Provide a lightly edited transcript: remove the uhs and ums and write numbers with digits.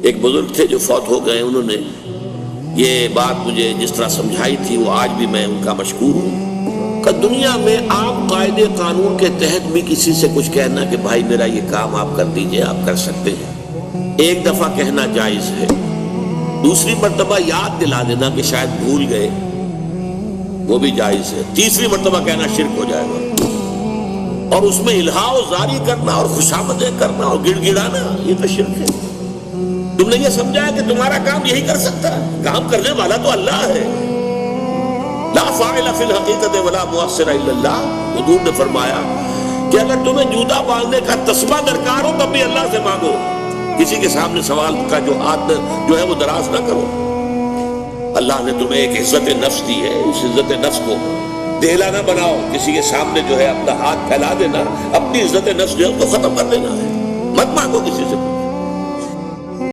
ایک بزرگ تھے جو فوت ہو گئے، انہوں نے یہ بات مجھے جس طرح سمجھائی تھی وہ آج بھی میں ان کا مشکور ہوں کہ دنیا میں عام قاعدے قانون کے تحت بھی کسی سے کچھ کہنا کہ بھائی میرا یہ کام آپ کر دیجئے، آپ کر سکتے ہیں، ایک دفعہ کہنا جائز ہے، دوسری مرتبہ یاد دلا دینا کہ شاید بھول گئے وہ بھی جائز ہے، تیسری مرتبہ کہنا شرک ہو جائے گا، اور اس میں الہا و زاری کرنا اور خوشامدیں کرنا اور گڑ گڑانا یہ تو شرک ہے۔ تم نے یہ سمجھا ہے کہ تمہارا کام یہی کر سکتا ہے، کام کرنے والا تو اللہ ہے، لا فاعل فی الحقیقت ولا مؤثر الا اللہ۔ حضور نے فرمایا کہ اگر تمہیں جوتا باندھنے کا تسبہ درکار ہو تب بھی اللہ سے مانگو، کسی کے سامنے سوال کا جو ہاتھ جو ہے وہ دراز نہ کرو۔ اللہ نے تمہیں ایک عزت نفس دی ہے، اس عزت نفس کو دہلا نہ بناؤ، کسی کے سامنے جو ہے اپنا ہاتھ پھیلا دینا، اپنی عزت نفس جو ہے اس کو ختم کر دینا ہے، مت مانگو کسی سے۔